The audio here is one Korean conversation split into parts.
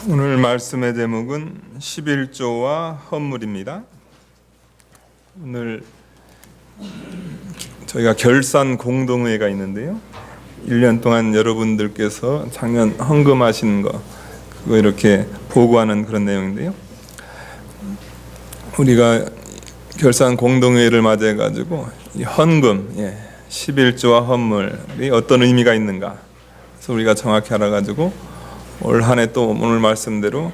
오늘 말씀의 제목은 11조와 헌물입니다. 오늘 저희가 결산 공동회가 있는데요. 1년 동안 여러분들께서 작년 헌금하신 그거 이렇게 보고하는 그런 내용인데요. 우리가 결산 공동회를 맞이해가지고 이 헌금, 11조와 헌물이 어떤 의미가 있는가, 그래서 우리가 정확히 알아가지고 올 한 해 또 오늘 말씀대로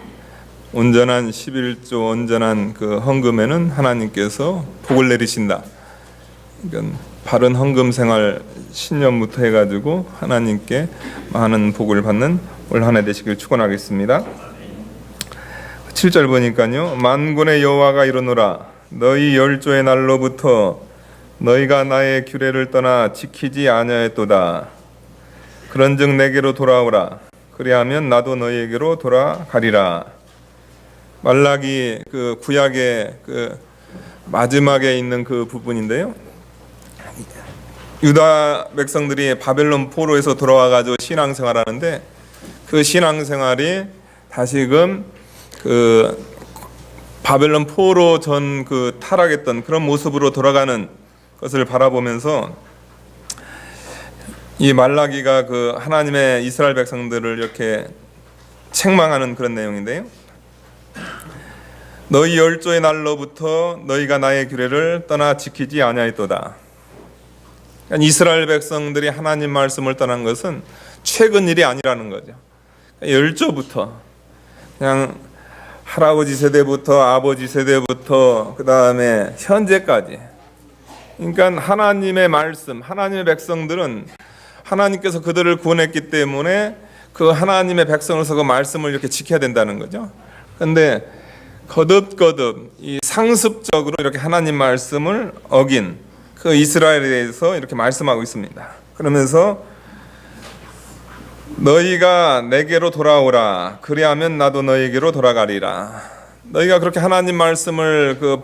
온전한 11조 온전한 그 헌금에는 하나님께서 복을 내리신다. 그러니까 바른 헌금 생활 신년부터 해가지고 하나님께 많은 복을 받는 올 한 해 되시길 축원하겠습니다. 7절 보니까요, 만군의 여호와가 이르노라. 너희 열조의 날로부터 너희가 나의 규례를 떠나 지키지 아니하였도다. 그런즉 내게로 돌아오라. 그리하면 나도 너희에게로 돌아가리라. 말라기 그 구약의 그 마지막에 있는 그 부분인데요. 유다 백성들이 바벨론 포로에서 돌아와가지고 신앙생활하는데 그 신앙생활이 다시금 그 바벨론 포로 전 그 타락했던 그런 모습으로 돌아가는 것을 바라보면서 이 말라기가 그 하나님의 이스라엘 백성들을 이렇게 책망하는 그런 내용인데요. 너희 열조의 날로부터 너희가 나의 규례를 떠나 지키지 아니하였도다. 그러니까 이스라엘 백성들이 하나님 말씀을 떠난 것은 최근 일이 아니라는 거죠. 그러니까 열조부터 그냥 할아버지 세대부터 아버지 세대부터 그 다음에 현재까지, 그러니까 하나님의 말씀, 하나님의 백성들은 하나님께서 그들을 구원했기 때문에 그 하나님의 백성으로서 그 말씀을 이렇게 지켜야 된다는 거죠. 그런데 거듭거듭 이 상습적으로 이렇게 하나님 말씀을 어긴 그 이스라엘에 대해서 이렇게 말씀하고 있습니다. 그러면서 너희가 내게로 돌아오라. 그리하면 나도 너희에게로 돌아가리라. 너희가 그렇게 하나님 말씀을 그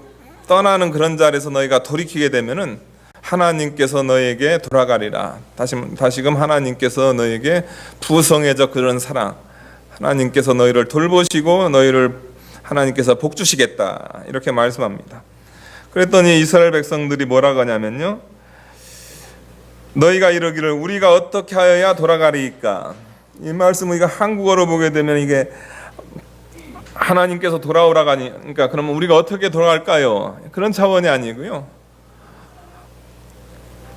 떠나는 그런 자리에서 너희가 돌이키게 되면은 하나님께서 너에게 돌아가리라. 다시금 하나님께서 너에게 부성애적 그런 사랑, 하나님께서 너희를 돌보시고 너희를 하나님께서 복 주시겠다, 이렇게 말씀합니다. 그랬더니 이스라엘 백성들이 뭐라고 하냐면요, 너희가 이러기를 우리가 어떻게 하여야 돌아가리까. 이 말씀 우리가 한국어로 보게 되면 이게 하나님께서 돌아오라고 하니, 그러니까 그러면 우리가 어떻게 돌아갈까요? 그런 차원이 아니고요.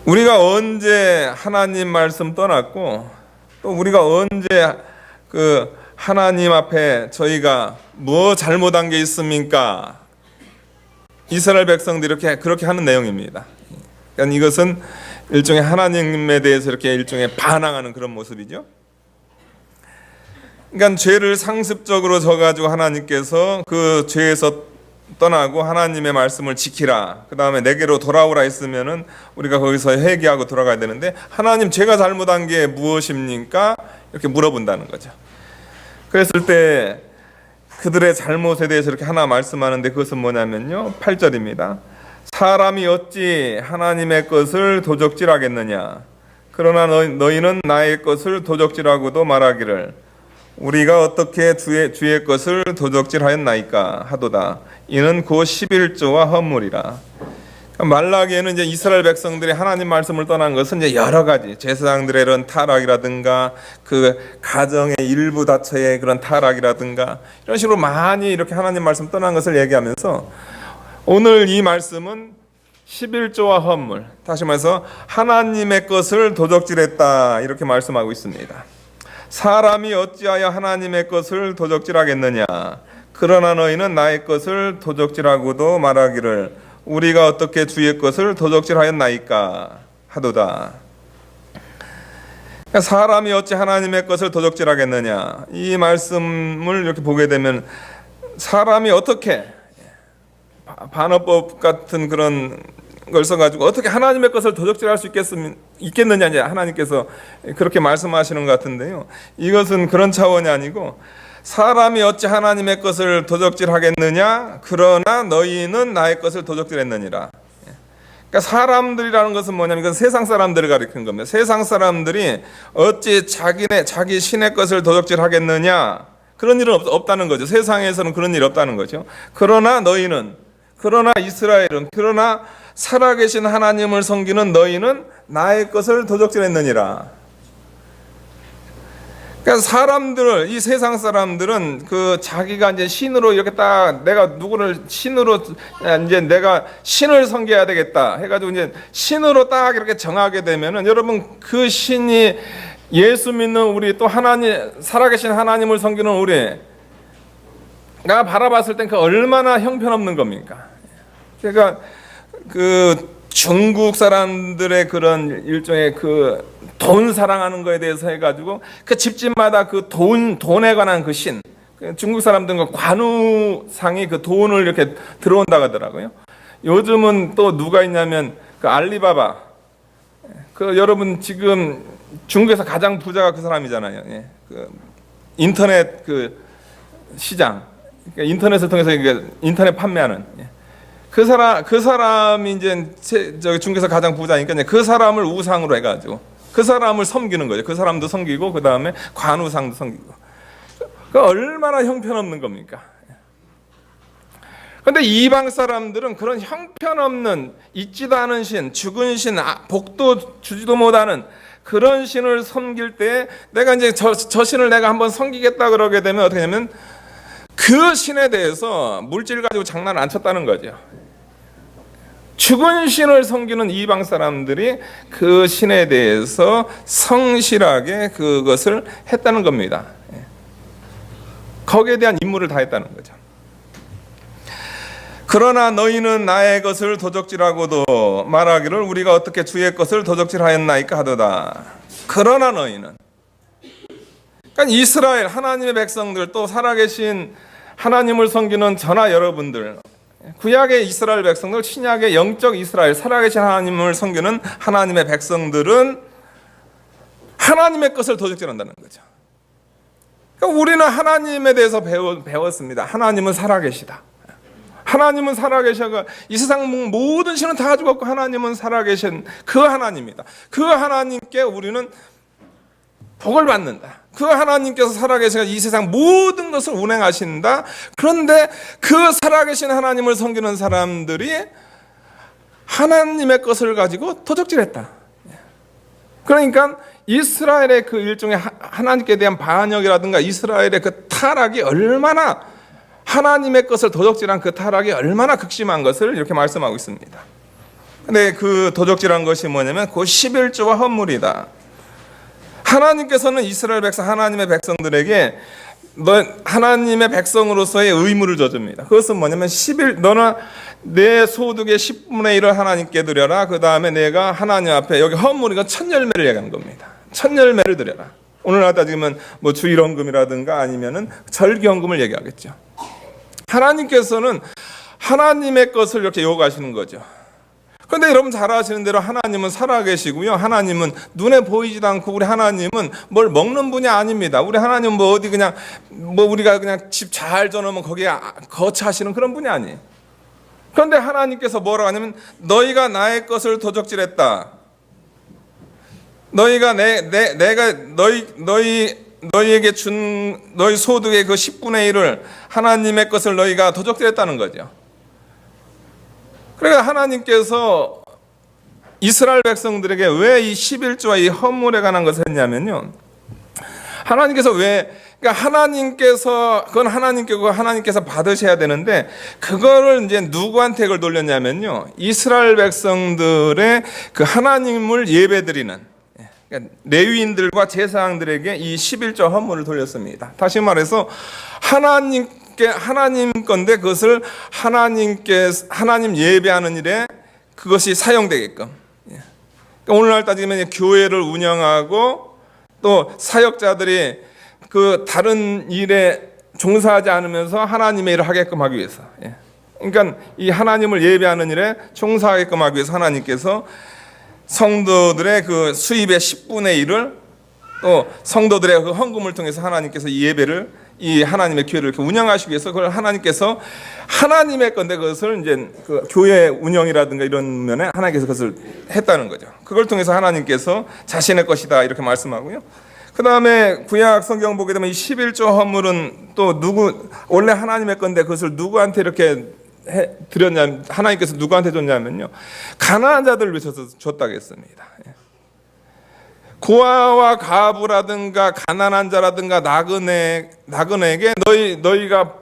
우리가 언제 하나님 말씀 떠났고 또 우리가 언제 그 하나님 앞에 저희가 뭐 잘못한 게 있습니까? 이스라엘 백성들이 그렇게 하는 내용입니다. 그러니까 이것은 일종의 하나님에 대해서 이렇게 일종의 반항하는 그런 모습이죠. 그러니까 죄를 상습적으로 져가지고 하나님께서 그 죄에서 떠나고 하나님의 말씀을 지키라, 그 다음에 내게로 돌아오라 했으면은 우리가 거기서 회개하고 돌아가야 되는데, 하나님 제가 잘못한 게 무엇입니까? 이렇게 물어본다는 거죠. 그랬을 때 그들의 잘못에 대해서 이렇게 하나 말씀하는데, 그것은 뭐냐면요, 8절입니다. 사람이 어찌 하나님의 것을 도적질하겠느냐. 그러나 너희는 나의 것을 도적질하고도 말하기를 우리가 어떻게 주의 것을 도적질하였나이까 하도다. 이는 곧 11조와 헌물이라. 말라기에는 이제 이스라엘 백성들이 하나님 말씀을 떠난 것은 이제 여러 가지 제사장들의 이런 타락이라든가 그 가정의 일부 다처의 그런 타락이라든가 이런 식으로 많이 이렇게 하나님 말씀 떠난 것을 얘기하면서, 오늘 이 말씀은 11조와 헌물, 다시 말해서 하나님의 것을 도적질했다, 이렇게 말씀하고 있습니다. 사람이 어찌하여 하나님의 것을 도적질하겠느냐. 그러나 너희는 나의 것을 도적질하고도 말하기를 우리가 어떻게 주의 것을 도적질하였나이까 하도다. 그러니까 사람이 어찌 하나님의 것을 도적질하겠느냐, 이 말씀을 이렇게 보게 되면 사람이 어떻게 반어법 같은 그런 걸 써가지고 어떻게 하나님의 것을 도적질할 수 있겠느냐, 이제 하나님께서 그렇게 말씀하시는 것 같은데요, 이것은 그런 차원이 아니고, 사람이 어찌 하나님의 것을 도적질하겠느냐. 그러나 너희는 나의 것을 도적질했느니라. 그러니까 사람들이라는 것은 뭐냐면 이건 세상 사람들을 가리키는 겁니다. 세상 사람들이 어찌 자기 신의 것을 도적질하겠느냐. 그런 일은 없다는 거죠. 세상에서는 그런 일이 없다는 거죠. 그러나 너희는, 그러나 이스라엘은, 그러나 살아계신 하나님을 섬기는 너희는 나의 것을 도적질했느니라. 그러니까 사람들을, 이 세상 사람들은 그 자기가 이제 신으로 이렇게 딱 내가 누구를 신으로 이제 내가 신을 섬겨야 되겠다 해가지고 이제 신으로 딱 이렇게 정하게 되면은 여러분 그 신이 예수 믿는 우리 또 하나님, 살아계신 하나님을 섬기는 우리가 바라봤을 땐 그 얼마나 형편없는 겁니까? 그러니까 그 중국 사람들의 그런 일종의 그 돈 사랑하는 거에 대해서 해가지고 그 집집마다 그 돈에 관한 그 신, 중국 사람들은 그 관우상이 그 돈을 이렇게 들어온다고 하더라고요. 요즘은 또 누가 있냐면 그 알리바바, 그 여러분 지금 중국에서 가장 부자가 그 사람이잖아요. 예. 그 인터넷 그 시장, 그러니까 인터넷을 통해서 인터넷 판매하는. 예. 그 사람이 이제 저기 중국에서 가장 부자니까 이제 그 사람을 우상으로 해가지고 그 사람을 섬기는 거죠. 그 사람도 섬기고 그 다음에 관우상도 섬기고. 그 얼마나 형편없는 겁니까? 그런데 이방 사람들은 그런 형편없는 있지도 않은 신, 죽은 신, 복도 주지도 못하는 그런 신을 섬길 때 내가 이제 저 신을 내가 한번 섬기겠다 그러게 되면 어떻게 하냐면 그 신에 대해서 물질 가지고 장난을 안 쳤다는 거죠. 죽은 신을 섬기는 이방 사람들이 그 신에 대해서 성실하게 그것을 했다는 겁니다. 거기에 대한 임무를 다 했다는 거죠. 그러나 너희는 나의 것을 도적질하고도 말하기를 우리가 어떻게 주의 것을 도적질하였나이까 하도다. 그러나 너희는, 그러니까 이스라엘 하나님의 백성들, 또 살아계신 하나님을 섬기는 저나 여러분들, 구약의 이스라엘 백성들, 신약의 영적 이스라엘, 살아계신 하나님을 섬기는 하나님의 백성들은 하나님의 것을 도적질한다는 거죠. 그러니까 우리는 하나님에 대해서 배웠습니다. 하나님은 살아계시다. 하나님은 살아계셔가 이 세상 모든 신은 다 죽었고 하나님은 살아계신 그 하나님이다. 그 하나님께 우리는 복을 받는다. 그 하나님께서 살아계셔서 이 세상 모든 것을 운행하신다. 그런데 그 살아계신 하나님을 섬기는 사람들이 하나님의 것을 가지고 도적질했다. 그러니까 이스라엘의 그 일종의 하나님께 대한 반역이라든가 이스라엘의 그 타락이 얼마나, 하나님의 것을 도적질한 그 타락이 얼마나 극심한 것을 이렇게 말씀하고 있습니다. 근데 그 도적질한 것이 뭐냐면 그 11조와 헌물이다. 하나님께서는 이스라엘 백성, 하나님의 백성들에게 하나님의 백성으로서의 의무를 져줍니다. 그것은 뭐냐면 너는 내 소득의 10분의 1을 하나님께 드려라. 그 다음에 내가 하나님 앞에, 여기 헌물이가 첫 열매를 얘기하는 겁니다. 첫 열매를 드려라. 오늘 따지면 뭐 주일헌금이라든가 아니면은 절기헌금을 얘기하겠죠. 하나님께서는 하나님의 것을 이렇게 요구하시는 거죠. 그런데 여러분 잘 아시는 대로 하나님은 살아계시고요. 하나님은 눈에 보이지도 않고, 우리 하나님은 뭘 먹는 분이 아닙니다. 우리 하나님은 뭐 어디 그냥 뭐 우리가 그냥 집 잘 져놓으면 거기에 거처하시는 그런 분이 아니에요. 그런데 하나님께서 뭐라고 하냐면 너희가 나의 것을 도적질했다. 너희가 내가 너희에게 준 너희 소득의 그 10분의 1을 하나님의 것을 너희가 도적질했다는 거죠. 그러니까 하나님께서 이스라엘 백성들에게 왜 이 11조와 이 헌물에 관한 것을 했냐면요. 하나님께서 그러니까 그건 하나님께고 하나님께서 받으셔야 되는데, 그거를 이제 누구한테 그걸 돌렸냐면요. 이스라엘 백성들의 그 하나님을 예배드리는, 그러니까 레위인들과 제사장들에게 이 11조 헌물을 돌렸습니다. 다시 말해서 하나님 건데 그것을 하나님 예배하는 일에 그것이 사용되게끔. 그러니까 오늘날 따지면 교회를 운영하고 또 사역자들이 그 다른 일에 종사하지 않으면서 하나님의 일을 하게끔 하기 위해서. 그러니까 이 하나님을 예배하는 일에 종사하게끔 하기 위해서 하나님께서 성도들의 그 수입의 10분의 1을 또 성도들의 그 헌금을 통해서 하나님께서 이 예배를, 이 하나님의 교회를 이렇게 운영하시기 위해서 그걸 하나님께서 하나님의 건데 그것을 이제 그 교회 운영이라든가 이런 면에 하나님께서 그것을 했다는 거죠. 그걸 통해서 하나님께서 자신의 것이다 이렇게 말씀하고요. 그 다음에 구약 성경 보게 되면 이 11조 헌물은 또 원래 하나님의 건데 그것을 누구한테 이렇게 드렸냐면, 하나님께서 누구한테 줬냐면요, 가난한 자들을 위해서 줬다고 했습니다. 고아와 과부라든가 가난한 자라든가 나그네에게 너희가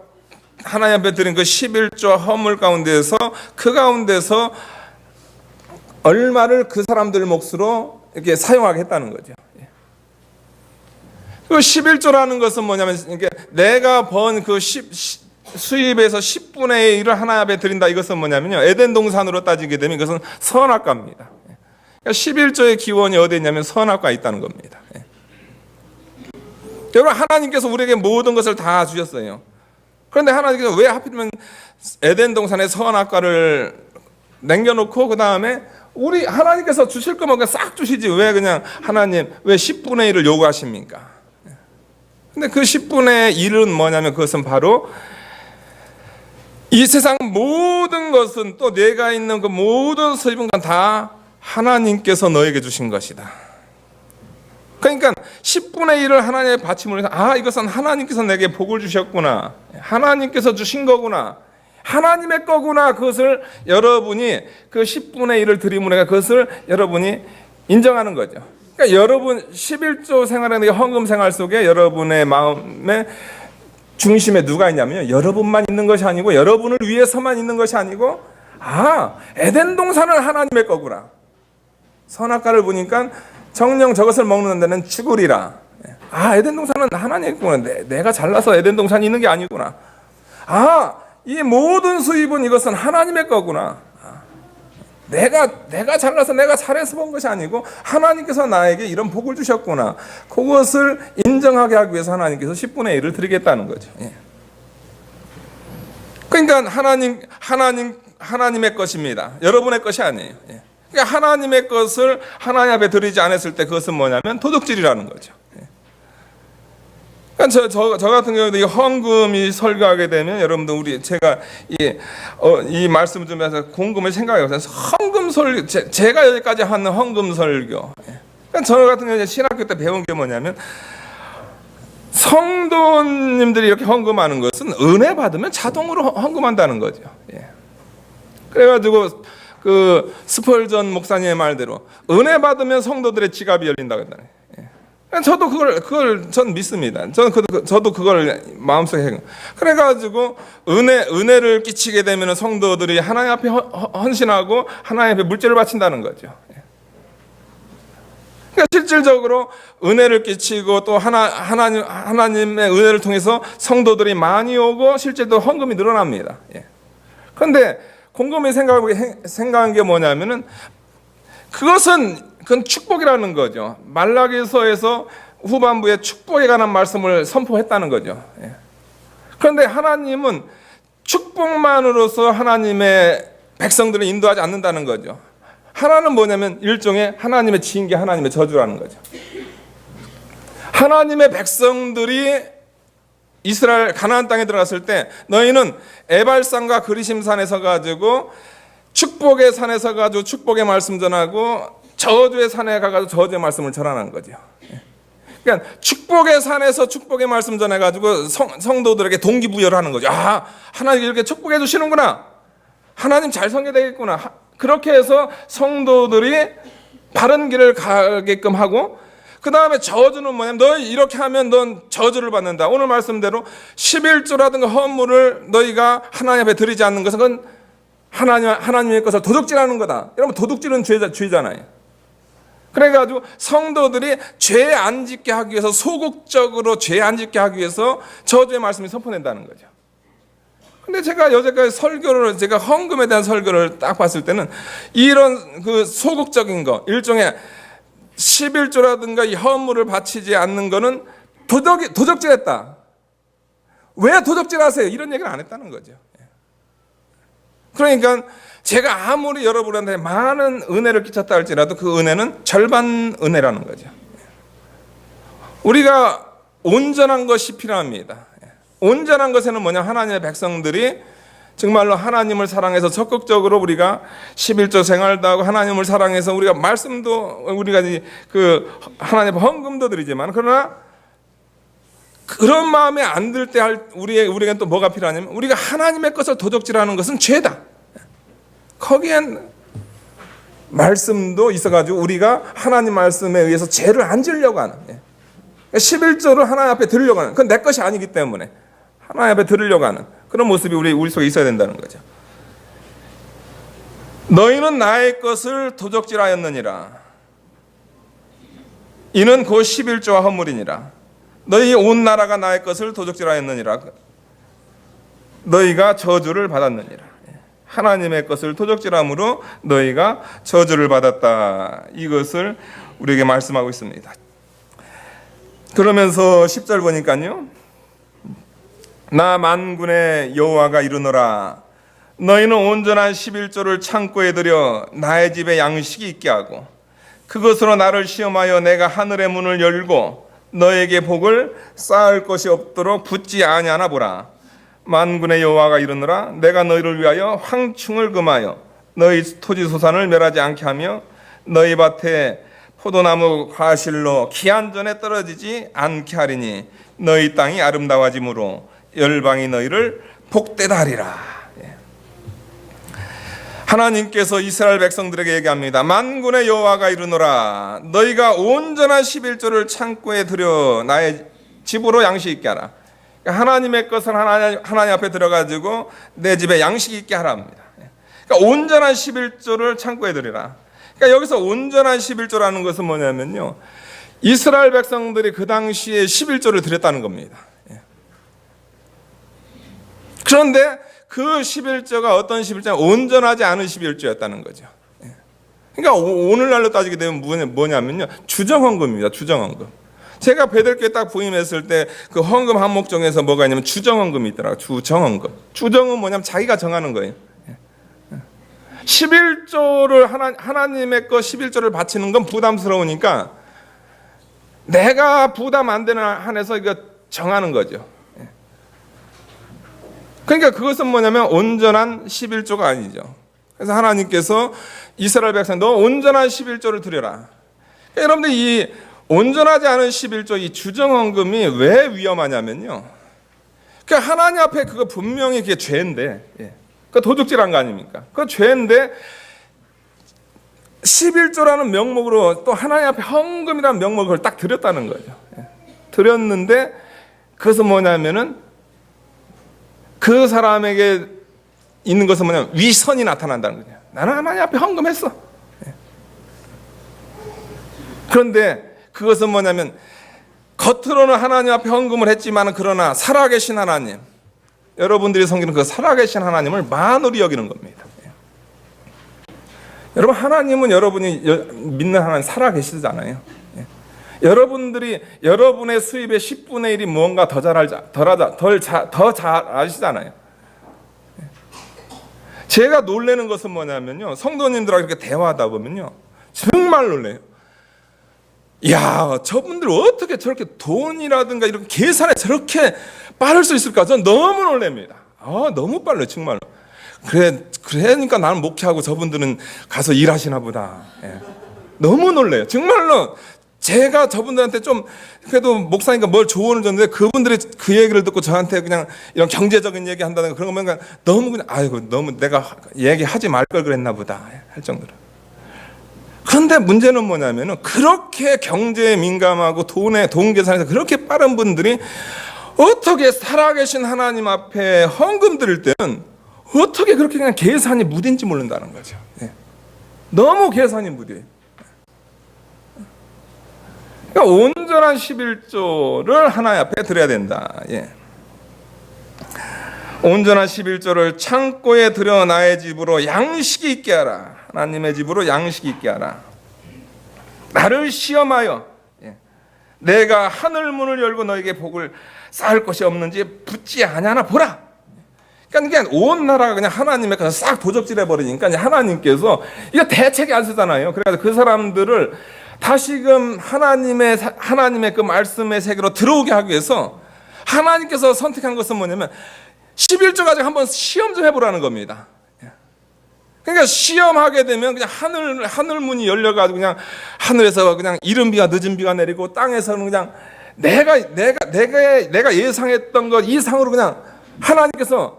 하나님 앞에 드린 그 11조 헌물 가운데서 그 가운데서 얼마를 그 사람들 몫으로 이렇게 사용하게 했다는 거죠. 그 11조라는 것은 뭐냐면, 이게 내가 번 그 수입에서 10분의 1을 하나님 앞에 드린다. 이것은 뭐냐면요, 에덴 동산으로 따지게 되면 이것은 선악과입니다. 그러니까 11조의 기원이 어디에 있냐면 선악과에 있다는 겁니다. 여러분, 하나님께서 우리에게 모든 것을 다 주셨어요. 그런데 하나님께서 왜 하필이면 에덴 동산에 선악과를 남겨놓고 그 다음에 우리 하나님께서 주실 거면 그냥 싹 주시지 왜 그냥 하나님 왜 10분의 1을 요구하십니까? 근데 그 10분의 1은 뭐냐면 그것은 바로 이 세상 모든 것은 또 내가 있는 그 모든 수입은 다 하나님께서 너에게 주신 것이다. 그러니까 10분의 1을 하나님의 바침으로 해서 이것은 하나님께서 내게 복을 주셨구나. 하나님께서 주신 거구나. 하나님의 거구나. 그것을 여러분이 그 10분의 1을 드림으로 해서 그것을 여러분이 인정하는 거죠. 그러니까 여러분 11조 생활하는 헌금 생활 속에 여러분의 마음의 중심에 누가 있냐면요, 여러분만 있는 것이 아니고 여러분을 위해서만 있는 것이 아니고 에덴 동산은 하나님의 거구나. 선악과를 보니까 정녕 저것을 먹는 데는 죽으리라. 에덴 동산은 하나님의 거구나. 내가 잘나서 에덴 동산이 있는 게 아니구나. 이 모든 수입은 이것은 하나님의 거구나. 내가 잘나서 내가 잘해서 본 것이 아니고 하나님께서 나에게 이런 복을 주셨구나. 그것을 인정하게 하기 위해서 하나님께서 10분의 1을 드리겠다는 거죠. 그러니까 하나님의 것입니다. 여러분의 것이 아니에요. 그러니까 하나님의 것을 하나님 앞에 드리지 않았을 때 그것은 뭐냐면 도둑질이라는 거죠. 그러니까 저 같은 경우도 이 헌금이 설교하게 되면 여러분들 제가 이 말씀 좀 해서 궁금해 생각해보세요. 헌금 설교, 제가 여기까지 하는 헌금 설교. 그러니까 저 같은 경우 신학교 때 배운 게 뭐냐면 성도님들이 이렇게 헌금하는 것은 은혜 받으면 자동으로 헌금한다는 거죠. 그래가지고 그 스펄전 목사님의 말대로 은혜 받으면 성도들의 지갑이 열린다고 했잖아요. 저도 그걸 전 믿습니다. 저도 그걸 마음속에 해요. 그래가지고 은혜를 끼치게 되면 성도들이 하나님 앞에 헌신하고 하나님 앞에 물질을 바친다는 거죠. 그러니까 실질적으로 은혜를 끼치고 또 하나님의 은혜를 통해서 성도들이 많이 오고 실제로 헌금이 늘어납니다. 그런데 곰곰이 생각한 게 뭐냐면은 그건 축복이라는 거죠. 말라기서에서 후반부에 축복에 관한 말씀을 선포했다는 거죠. 그런데 하나님은 축복만으로서 하나님의 백성들을 인도하지 않는다는 거죠. 하나는 뭐냐면 일종의 하나님의 징계, 하나님의 저주라는 거죠. 하나님의 백성들이 이스라엘 가나안 땅에 들어갔을 때 너희는 에발산과 그리심산에 서 가지고 축복의 산에 서 가지고 축복의 말씀 전하고 저주의 산에 가가지고 저주의 말씀을 전하는 거죠. 그러니까 축복의 산에서 축복의 말씀 전해가지고 성도들에게 동기부여를 하는 거죠. 하나님 이렇게 축복해 주시는구나. 하나님 잘 섬겨되겠구나. 그렇게 해서 성도들이 바른 길을 가게끔 하고, 그 다음에 저주는 뭐냐면 너희 이렇게 하면 넌 저주를 받는다. 오늘 말씀대로 11조라든가 헌물을 너희가 하나님 앞에 드리지 않는 것은 그건 하나님의 것을 도둑질하는 거다. 여러분 도둑질은 죄잖아요. 그래가지고 성도들이 죄 안 짓게 하기 위해서 소극적으로 죄 안 짓게 하기 위해서 저주의 말씀이 선포된다는 거죠. 근데 제가 여태까지 제가 헌금에 대한 설교를 딱 봤을 때는 이런 그 소극적인 거, 일종의 11조라든가 이 헌물을 바치지 않는 거는 도적질했다. 왜 도적질하세요? 이런 얘기를 안 했다는 거죠. 그러니까 제가 아무리 여러분한테 많은 은혜를 끼쳤다 할지라도 그 은혜는 절반 은혜라는 거죠. 우리가 온전한 것이 필요합니다. 온전한 것에는 뭐냐? 하나님의 백성들이 정말로 하나님을 사랑해서 적극적으로 우리가 11조 생활도 하고 하나님을 사랑해서 우리가 말씀도 우리가 그 하나님 헌금도 드리지만 그러나 그런 마음에 안 들 때 우리에겐 또 뭐가 필요하냐면 우리가 하나님의 것을 도적질하는 것은 죄다. 거기엔 말씀도 있어가지고 우리가 하나님 말씀에 의해서 죄를 안 지으려고 하는 11조를 하나님 앞에 드리려고 하는 그건 내 것이 아니기 때문에 하나님 앞에 드리려고 하는 그런 모습이 우리 속에 있어야 된다는 거죠. 너희는 나의 것을 도적질하였느니라. 이는 곧 11조와 헌물이니라. 너희 온 나라가 나의 것을 도적질하였느니라. 너희가 저주를 받았느니라. 하나님의 것을 도적질함으로 너희가 저주를 받았다. 이것을 우리에게 말씀하고 있습니다. 그러면서 10절 보니까요. 나 만군의 여호와가 이르노라. 너희는 온전한 11조를 창고에 들여 나의 집에 양식이 있게 하고 그것으로 나를 시험하여 내가 하늘의 문을 열고 너에게 복을 쌓을 것이 없도록 붙지 아니하나 보라. 만군의 여호와가 이르노라. 내가 너희를 위하여 황충을 금하여 너희 토지 소산을 멸하지 않게 하며 너희 밭에 포도나무 과실로 기한전에 떨어지지 않게 하리니 너희 땅이 아름다워짐으로 열방이 너희를 복되다 하리라. 하나님께서 이스라엘 백성들에게 얘기합니다. 만군의 여호와가 이르노라. 너희가 온전한 11조를 창고에 들여 나의 집으로 양식 있게 하라. 하나님의 것을 하나님 앞에 들어가지고 내 집에 양식 있게 하랍니다. 그러니까 온전한 11조를 창고에 들이라. 그러니까 여기서 온전한 11조라는 것은 뭐냐면요. 이스라엘 백성들이 그 당시에 11조를 드렸다는 겁니다. 그런데 그 11조가 어떤 11조냐 온전하지 않은 11조였다는 거죠. 그러니까 오늘날로 따지게 되면 뭐냐면요. 주정헌금입니다. 주정헌금. 제가 베들교에 딱 부임했을 때 그 헌금 항목 중에서 뭐가 있냐면 주정헌금이 있더라고요. 주정헌금. 주정은 뭐냐면 자기가 정하는 거예요. 11조를 하나님의 거 11조를 바치는 건 부담스러우니까 내가 부담 안 되는 한에서 이거 정하는 거죠. 그러니까 그것은 뭐냐면 온전한 11조가 아니죠. 그래서 하나님께서 이스라엘 백성 너 온전한 11조를 드려라. 그러니까 여러분들 이 온전하지 않은 11조 이 주정헌금이 왜 위험하냐면요. 그러니까 하나님 앞에 그거 분명히 그게 죄인데, 그 도둑질한 거 아닙니까? 그 죄인데 11조라는 명목으로 또 하나님 앞에 헌금이라는 명목을 딱 드렸다는 거죠. 드렸는데 그것은 뭐냐면은 그 사람에게 있는 것은 뭐냐면 위선이 나타난다는 거죠. 나는 하나님 앞에 헌금했어. 그런데 그것은 뭐냐면 겉으로는 하나님 앞에 헌금을 했지만 그러나 살아계신 하나님, 여러분들이 섬기는 그 살아계신 하나님을 만으로 여기는 겁니다. 여러분 하나님은 여러분이 믿는 하나님 살아계시잖아요. 여러분들이 여러분의 수입의 10분의 1이 무언가 더 잘 아시잖아요. 제가 놀라는 것은 뭐냐면요. 성도님들하고 이렇게 대화하다 보면요. 정말 놀래요. 야, 저분들 어떻게 저렇게 돈이라든가 이런 계산에 저렇게 빠를 수 있을까? 전 너무 놀랍니다. 너무 빨라요, 정말로. 그러니까 나는 목회하고 저분들은 가서 일하시나 보다. 너무 놀래요. 정말로 제가 저분들한테 좀 그래도 목사니까 뭘 조언을 줬는데 그분들이 그 얘기를 듣고 저한테 그냥 이런 경제적인 얘기 한다든가 그런 거 보면 너무 그냥 너무 내가 얘기하지 말 걸 그랬나 보다 할 정도로. 그런데 문제는 뭐냐면은 그렇게 경제에 민감하고 돈 계산에서 그렇게 빠른 분들이 어떻게 살아계신 하나님 앞에 헌금 드릴 때는 어떻게 그렇게 그냥 계산이 무딘지 모른다는 거죠. 너무 계산이 무뎌요. 그러니까 온전한 11조를 하나님 앞에 드려야 된다. 온전한 11조를 창고에 들여 나의 집으로 양식이 있게 하라. 하나님의 집으로 양식이 있게 하라. 나를 시험하여 내가 하늘 문을 열고 너에게 복을 쌓을 것이 없는지 붙지 아니하나 보라. 그러니까 온 나라가 그냥 하나님의 것을 싹 도적질해 버리니까 하나님께서 이거 대책이 안 쓰잖아요. 그래서 그 사람들을 다시금 하나님의 그 말씀의 세계로 들어오게 하기 위해서 하나님께서 선택한 것은 뭐냐면 11조 가지고 한번 시험 좀 해보라는 겁니다. 그러니까 시험하게 되면 그냥 하늘 문이 열려가지고 그냥 하늘에서 그냥 이른 비가 늦은 비가 내리고 땅에서는 그냥 내가 예상했던 것 이상으로 그냥 하나님께서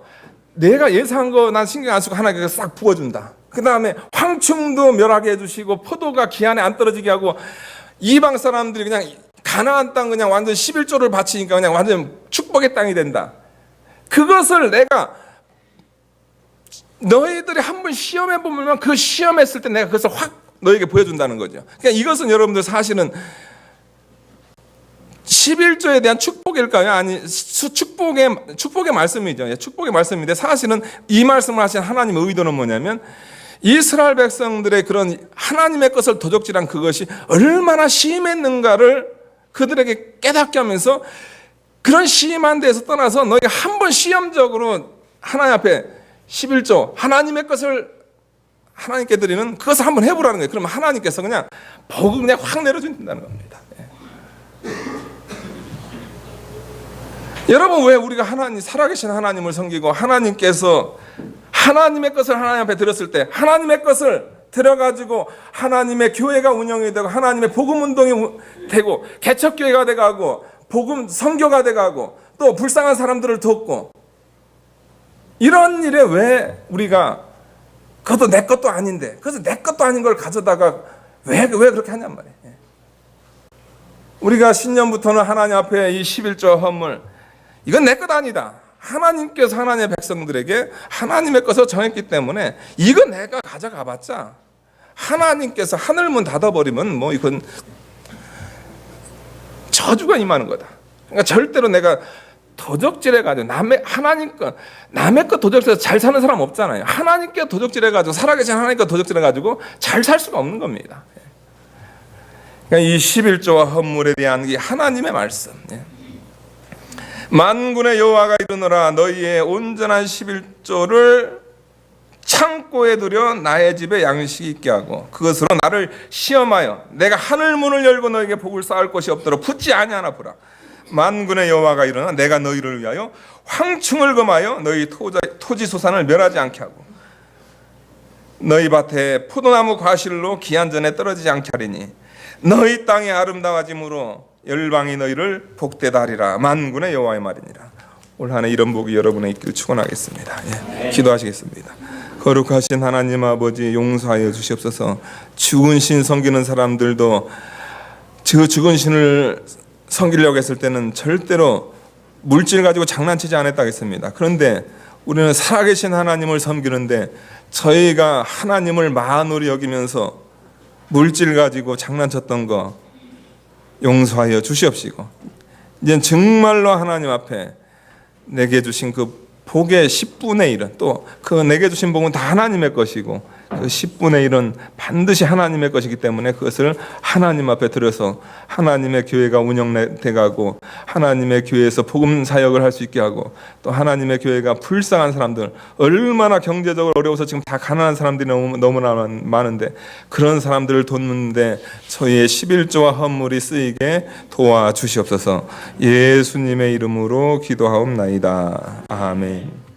내가 예상한 거 난 신경 안 쓰고 하나님께서 싹 부어준다. 그 다음에 황충도 멸하게 해주시고 포도가 기한에 안 떨어지게 하고 이방 사람들이 그냥 가나안 땅 그냥 완전 11조를 바치니까 그냥 완전 축복의 땅이 된다. 그것을 내가 너희들이 한번 시험해 보면 그 시험했을 때 내가 그것을 확 너에게 보여준다는 거죠. 그러니까 이것은 여러분들 사실은 11조에 대한 축복일까요? 아니, 축복의 말씀이죠. 축복의 말씀인데 사실은 이 말씀을 하신 하나님의 의도는 뭐냐면 이스라엘 백성들의 그런 하나님의 것을 도적질한 그것이 얼마나 심했는가를 그들에게 깨닫게 하면서 그런 심한 데에서 떠나서 너희가 한번 시험적으로 하나님 앞에 11조 하나님의 것을 하나님께 드리는 그것을 한번 해보라는 거예요. 그러면 하나님께서 그냥 복을 그냥 확 내려준다는 겁니다. 여러분, 왜 우리가 살아계신 하나님을 섬기고 하나님께서 하나님의 것을 하나님 앞에 드렸을 때 하나님의 것을 들여가지고 하나님의 교회가 운영이 되고 하나님의 복음 운동이 되고 개척교회가 돼가고 복음 선교가 돼가고 또 불쌍한 사람들을 돕고 이런 일에 왜 우리가 그것도 내 것도 아닌데 그래서 내 것도 아닌 걸 가져다가 왜 그렇게 하냔 말이에요. 우리가 신년부터는 하나님 앞에 이 11조 헌물 이건 내 것 아니다. 하나님께서 하나님의 백성들에게 하나님의 것을 정했기 때문에 이거 내가 가져가 봤자 하나님께서 하늘문 닫아버리면 뭐 이건 저주가 임하는 거다. 그러니까 절대로 내가 도적질해가지고 남의 것 도적질해서 잘 사는 사람 없잖아요. 하나님께 도적질해가지고 살아계신 하나님께 도적질해가지고 잘 살 수가 없는 겁니다. 그러니까 이 11조와 헌물에 대한 이 하나님의 말씀. 만군의 여호와가 이르노라 너희의 온전한 11조를 창고에 두려 나의 집에 양식이 있게 하고 그것으로 나를 시험하여 내가 하늘 문을 열고 너에게 복을 쌓을 것이 없도록 붙지 아니하나 보라. 만군의 여호와가 이르노라 내가 너희를 위하여 황충을 금하여 너희 토지 소산을 멸하지 않게 하고 너희 밭에 포도나무 과실로 기한전에 떨어지지 않게 하리니 너희 땅이 아름다워짐으로 열방이 너희를 복되다 하리라. 만군의 여호와의 말이니라. 올 한 해 이런 복이 여러분의 있기를 축원하겠습니다. 기도하시겠습니다. 거룩하신 하나님 아버지 용서하여 주시옵소서. 죽은 신 섬기는 사람들도 그 죽은 신을 섬기려고 했을 때는 절대로 물질 가지고 장난치지 않았다 했습니다. 그런데 우리는 살아계신 하나님을 섬기는데 저희가 하나님을 만홀히 여기면서 물질 가지고 장난쳤던 거 용서하여 주시옵시고 이제 정말로 하나님 앞에 내게 주신 그 복의 10분의 1은 또 그 내게 주신 복은 다 하나님의 것이고 그 10분의 1은 반드시 하나님의 것이기 때문에 그것을 하나님 앞에 들여서 하나님의 교회가 운영돼가고 하나님의 교회에서 복음 사역을 할 수 있게 하고 또 하나님의 교회가 불쌍한 사람들 얼마나 경제적으로 어려워서 지금 다 가난한 사람들이 너무나 많은데 그런 사람들을 돕는데 저희의 11조와 헌물이 쓰이게 도와주시옵소서. 예수님의 이름으로 기도하옵나이다. 아멘.